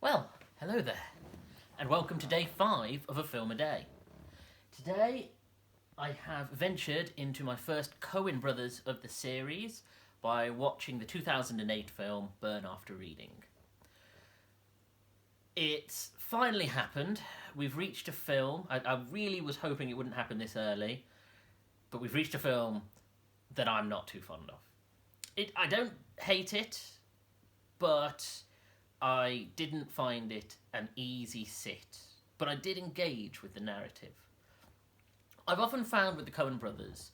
Well, hello there, and welcome to day 5 of A Film a Day. Today, I have ventured into my first Coen Brothers of the series by watching the 2008 film Burn After Reading. It's finally happened. We've reached a film. I really was hoping it wouldn't happen this early, but we've reached a film that I'm not too fond of. I don't hate it, but I didn't find it an easy sit, but I did engage with the narrative. I've often found with the Coen brothers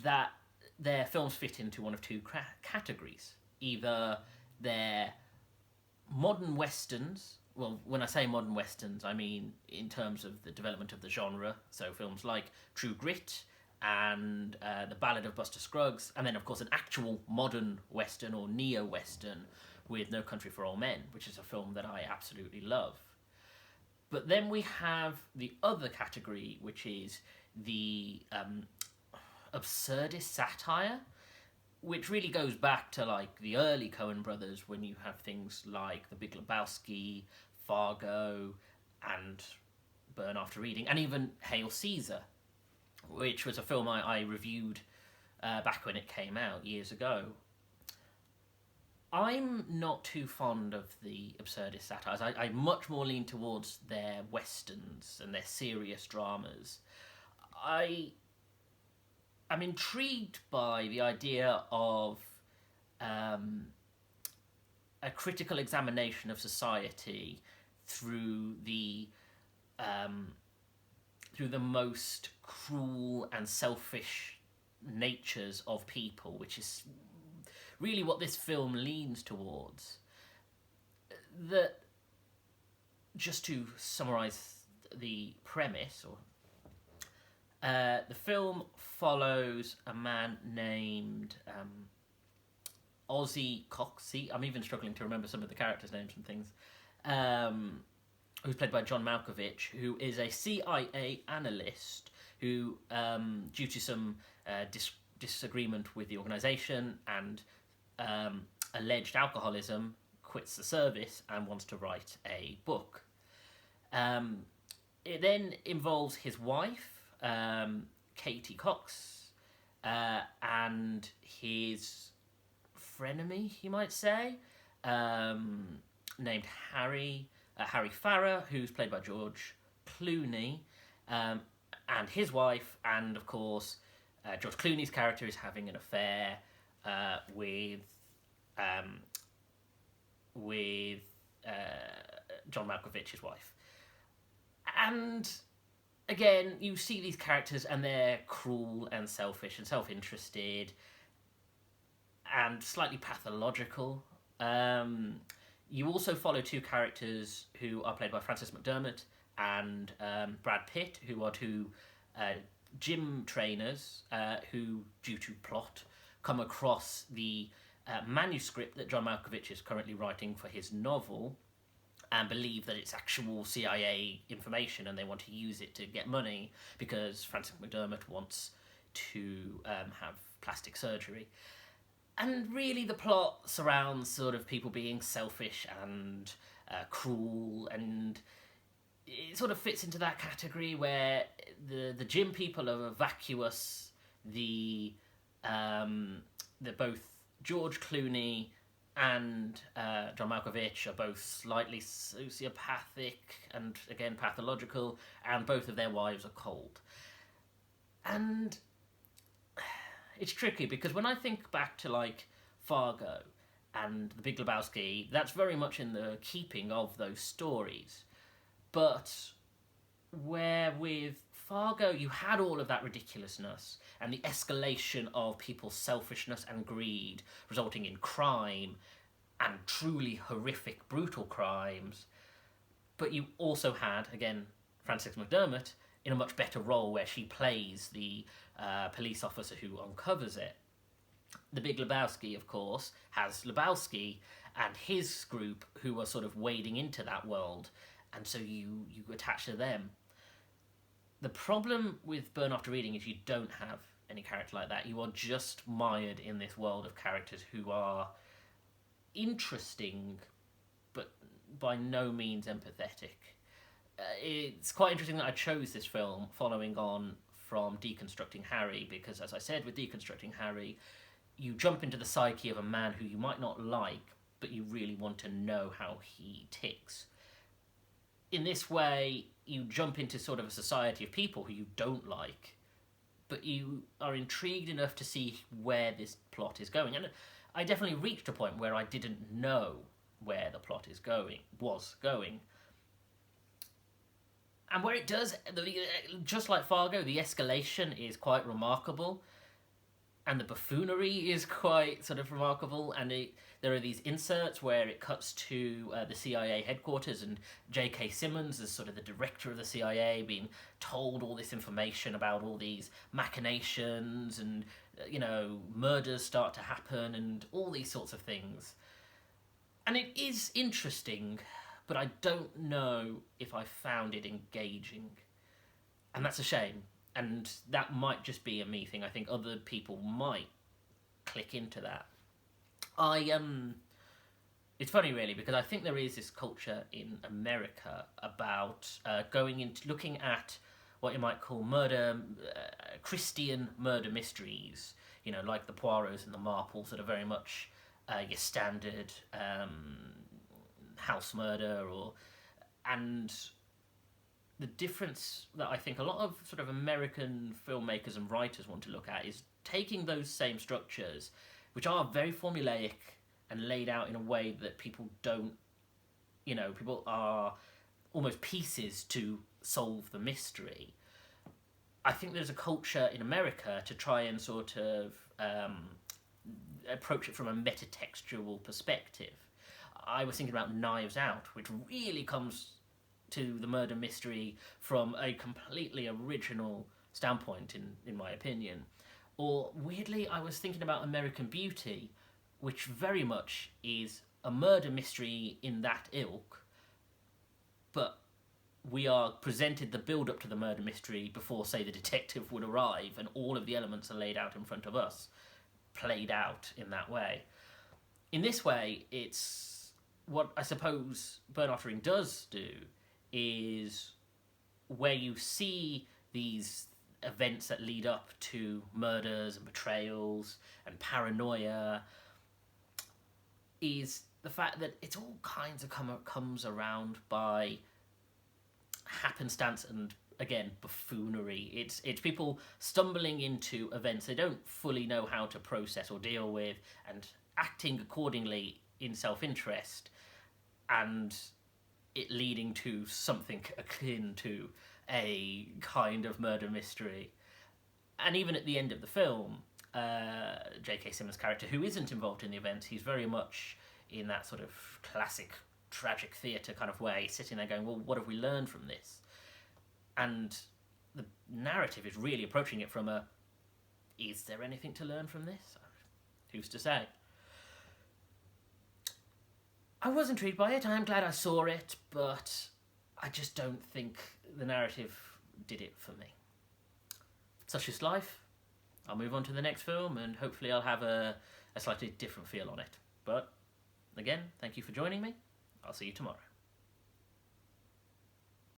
that their films fit into one of two categories. Either they're modern westerns, well, when I say modern westerns, I mean in terms of the development of the genre, so films like True Grit and The Ballad of Buster Scruggs, and then of course an actual modern western or neo-western with No Country for Old Men, which is a film that I absolutely love. But then we have the other category, which is the absurdist satire, which really goes back to like the early Coen brothers, when you have things like The Big Lebowski, Fargo, and Burn After Reading, and even Hail Caesar, which was a film I reviewed back when it came out years ago. I'm not too fond of the absurdist satires. I much more lean towards their westerns and their serious dramas. I'm intrigued by the idea of a critical examination of society through the most cruel and selfish natures of people, which is really what this film leans towards. That, just to summarise the premise, the film follows a man named Ozzy Coxey. I'm even struggling to remember some of the characters' names and things. Who's played by John Malkovich, who is a CIA analyst who, due to some disagreement with the organisation and alleged alcoholism, quits the service and wants to write a book. It then involves his wife, Katie Cox, and his frenemy, you might say, named Harry Farrah, who's played by George Clooney, and his wife, and of course George Clooney's character is having an affair with John Malkovich's wife. And again, you see these characters and they're cruel and selfish and self-interested and slightly pathological. You also follow two characters who are played by Frances McDermott and Brad Pitt, who are two gym trainers who, due to plot, come across the manuscript that John Malkovich is currently writing for his novel and believe that it's actual CIA information, and they want to use it to get money because Frances McDermott wants to have plastic surgery. And really the plot surrounds sort of people being selfish and cruel, and it sort of fits into that category where the gym people are vacuous, the both George Clooney and John Malkovich are both slightly sociopathic and, again, pathological, and both of their wives are cold. And it's tricky, because when I think back to, like, Fargo and The Big Lebowski, that's very much in the keeping of those stories. But where with Fargo you had all of that ridiculousness and the escalation of people's selfishness and greed, resulting in crime and truly horrific, brutal crimes. But you also had, again, Frances McDermott in a much better role, where she plays the police officer who uncovers it. The Big Lebowski, of course, has Lebowski and his group who are sort of wading into that world, and so you attach to them. The problem with Burn After Reading is you don't have any character like that. You are just mired in this world of characters who are interesting but by no means empathetic. It's quite interesting that I chose this film following on from Deconstructing Harry, because as I said with Deconstructing Harry, you jump into the psyche of a man who you might not like, but you really want to know how he ticks. In this way, you jump into sort of a society of people who you don't like, but you are intrigued enough to see where this plot is going. And I definitely reached a point where I didn't know where the plot was going. And where it does, just like Fargo, the escalation is quite remarkable, and the buffoonery is quite sort of remarkable, and there are these inserts where it cuts to the CIA headquarters, and J.K. Simmons is sort of the director of the CIA being told all this information about all these machinations, and murders start to happen, and all these sorts of things. And it is interesting, but I don't know if I found it engaging. And that's a shame. And that might just be a me thing. I think other people might click into that. It's funny really, because I think there is this culture in America about looking at what you might call Christian murder mysteries, like the Poirots and the Marples, that are very much your standard house murder, and the difference that I think a lot of sort of American filmmakers and writers want to look at is taking those same structures, which are very formulaic and laid out in a way that people don't, people are almost pieces to solve the mystery. I think there's a culture in America to try and sort of approach it from a metatextual perspective. I was thinking about Knives Out, which really comes to the murder mystery from a completely original standpoint, in my opinion. Or, weirdly, I was thinking about American Beauty, which very much is a murder mystery in that ilk, but we are presented the build-up to the murder mystery before, say, the detective would arrive, and all of the elements are laid out in front of us, played out in that way. In this way, it's what I suppose Burnt Offering does do, is where you see these events that lead up to murders and betrayals and paranoia, is the fact that it's all kinds of comes around by happenstance and, again, buffoonery. It's people stumbling into events they don't fully know how to process or deal with, and acting accordingly in self-interest, and it leading to something akin to a kind of murder mystery. And even at the end of the film, J.K. Simmons' character, who isn't involved in the events, he's very much in that sort of classic tragic theatre kind of way, sitting there going, well, what have we learned from this? And the narrative is really approaching it from is there anything to learn from this? Who's to say? I was intrigued by it. I am glad I saw it, but I just don't think the narrative did it for me. Such is life. I'll move on to the next film, and hopefully I'll have a slightly different feel on it. But, again, thank you for joining me. I'll see you tomorrow.